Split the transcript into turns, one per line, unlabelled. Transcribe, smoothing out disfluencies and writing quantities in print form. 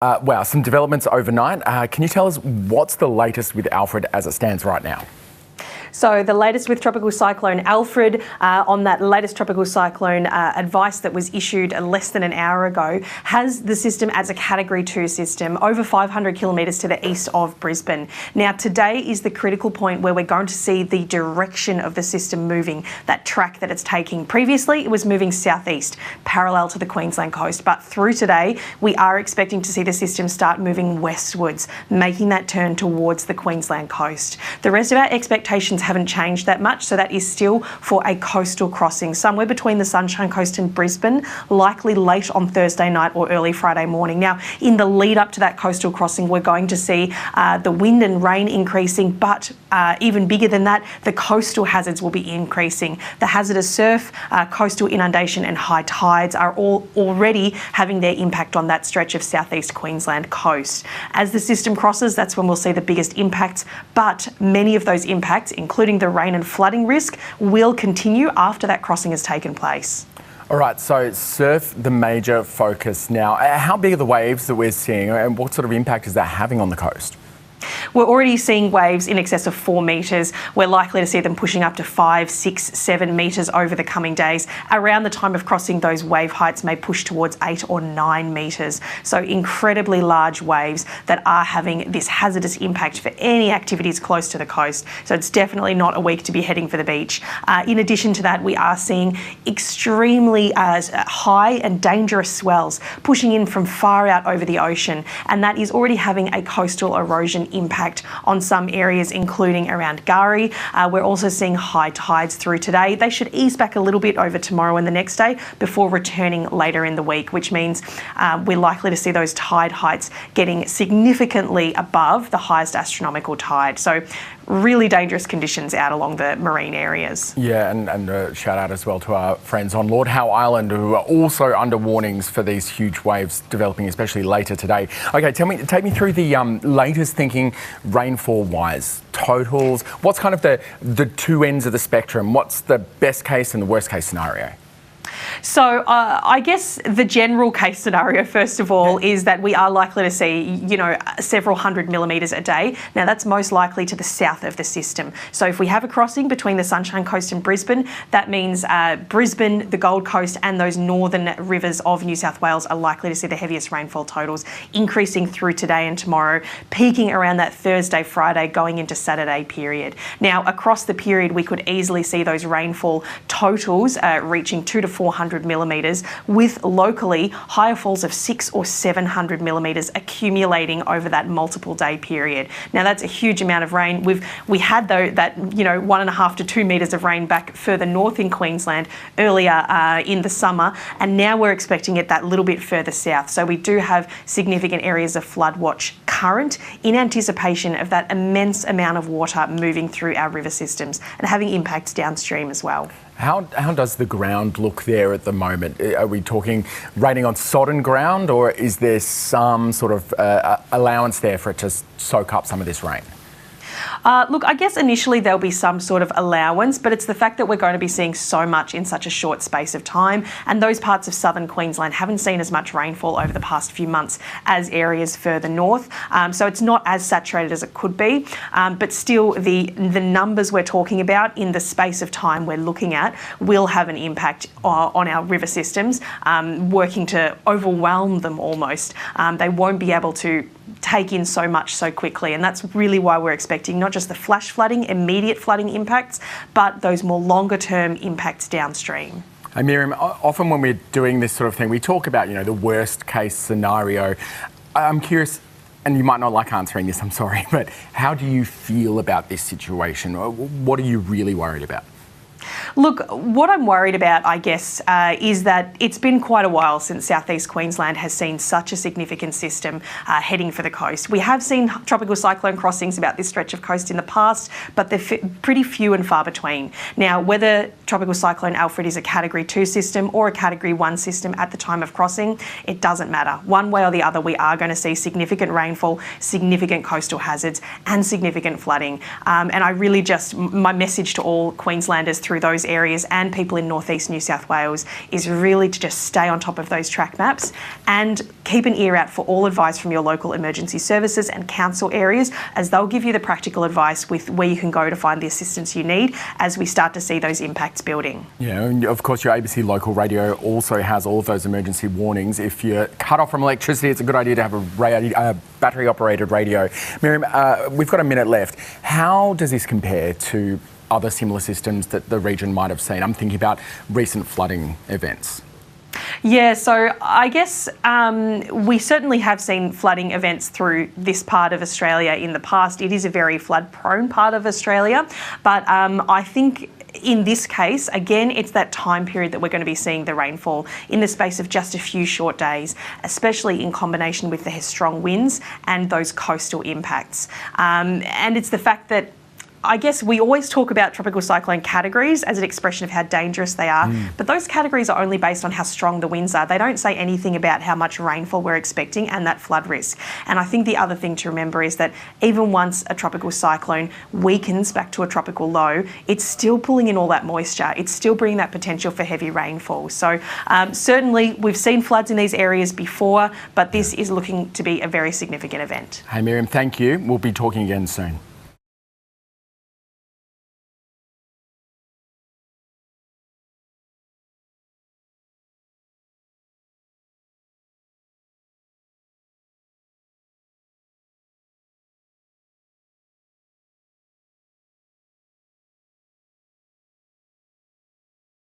Wow, some developments overnight. Can you tell us what's the latest with Alfred as it stands right now?
So the latest with Tropical Cyclone Alfred, on that latest tropical cyclone advice that was issued less than an hour ago, has the system as a Category 2 system over 500 kilometres to the east of Brisbane. Now today is the critical point where we're going to see the direction of the system moving, that track that it's taking. Previously it was moving southeast, parallel to the Queensland coast, but through today we are expecting to see the system start moving westwards, making that turn towards the Queensland coast. The rest of our expectations haven't changed that much, so that is still for a coastal crossing somewhere between the Sunshine Coast and Brisbane, likely late on Thursday night or early Friday morning. Now in the lead up to that coastal crossing we're going to see the wind and rain increasing, but even bigger than that, the coastal hazards will be increasing. The hazardous surf, coastal inundation and high tides are all already having their impact on that stretch of southeast Queensland coast. As the system crosses, that's when we'll see the biggest impacts, but many of those impacts, including the rain and flooding risk, will continue after that crossing has taken place.
All right, so surf, the major focus now. How big are the waves that we're seeing and what sort of impact is that having on the coast?
We're already seeing waves in excess of 4 metres. We're likely to see them pushing up to 5, 6, 7 metres over the coming days. Around the time of crossing, those wave heights may push towards 8 or 9 metres. So incredibly large waves that are having this hazardous impact for any activities close to the coast. So it's definitely not a week to be heading for the beach. In addition to that, we are seeing extremely high and dangerous swells pushing in from far out over the ocean, and that is already having a coastal erosion impact on some areas, including around Gari. We're also seeing high tides through today. They should ease back a little bit over tomorrow and the next day before returning later in the week, which means we're likely to see those tide heights getting significantly above the highest astronomical tide. So really dangerous conditions out along the marine areas.
Yeah, and a shout out as well to our friends on Lord Howe Island who are also under warnings for these huge waves developing, especially later today. Okay, take me through the latest thinking rainfall-wise, totals. What's kind of the two ends of the spectrum? What's the best case and the worst case scenario?
So I guess the general case scenario, first of all, is that we are likely to see, several hundred millimetres a day. Now that's most likely to the south of the system. So if we have a crossing between the Sunshine Coast and Brisbane, that means Brisbane, the Gold Coast and those northern rivers of New South Wales are likely to see the heaviest rainfall totals increasing through today and tomorrow, peaking around that Thursday, Friday, going into Saturday period. Now across the period we could easily see those rainfall totals reaching 200 to 400 millimetres, with locally higher falls of 600 or 700 millimetres accumulating over that multiple day period. Now that's a huge amount of rain. We had though that 1.5 to 2 metres of rain back further north in Queensland earlier in the summer, and now we're expecting it that little bit further south. So we do have significant areas of flood watch current in anticipation of that immense amount of water moving through our river systems and having impacts downstream as well.
How does the ground look there at the moment? Are we talking raining on sodden ground, or is there some sort of allowance there for it to soak up some of this rain?
Look, I guess initially there'll be some sort of allowance, but it's the fact that we're going to be seeing so much in such a short space of time, and those parts of southern Queensland haven't seen as much rainfall over the past few months as areas further north, so it's not as saturated as it could be, but still the numbers we're talking about in the space of time we're looking at will have an impact on our river systems, working to overwhelm them almost. They won't be able to take in so much so quickly, and that's really why we're expecting not just the flash flooding, immediate flooding impacts, but those more longer term impacts downstream.
Hey Miriam, often when we're doing this sort of thing we talk about the worst case scenario. I'm curious, and you might not like answering this, I'm sorry, but how do you feel about this situation? What are you really worried about?
Look, what I'm worried about, I guess, is that it's been quite a while since southeast Queensland has seen such a significant system heading for the coast. We have seen tropical cyclone crossings about this stretch of coast in the past, but they're pretty few and far between. Now, whether tropical cyclone Alfred is a Category 2 system or a Category 1 system at the time of crossing, it doesn't matter. One way or the other, we are going to see significant rainfall, significant coastal hazards and significant flooding. And I really my message to all Queenslanders through those areas and people in northeast New South Wales is really to just stay on top of those track maps and keep an ear out for all advice from your local emergency services and council areas, as they'll give you the practical advice with where you can go to find the assistance you need as we start to see those impacts building.
Yeah, and of course your ABC local radio also has all of those emergency warnings. If you're cut off from electricity, it's a good idea to have a battery-operated radio. Miriam, we've got a minute left. How does this compare to other similar systems that the region might have seen? I'm thinking about recent flooding events.
Yeah, so I guess we certainly have seen flooding events through this part of Australia in the past. It is a very flood-prone part of Australia, but I think in this case, again, it's that time period that we're going to be seeing the rainfall in the space of just a few short days, especially in combination with the strong winds and those coastal impacts. And it's the fact that I guess we always talk about tropical cyclone categories as an expression of how dangerous they are, but those categories are only based on how strong the winds are. They don't say anything about how much rainfall we're expecting and that flood risk. And I think the other thing to remember is that even once a tropical cyclone weakens back to a tropical low, it's still pulling in all that moisture. It's still bringing that potential for heavy rainfall. So certainly we've seen floods in these areas before, but this is looking to be a very significant event.
Hey Miriam, thank you. We'll be talking again soon.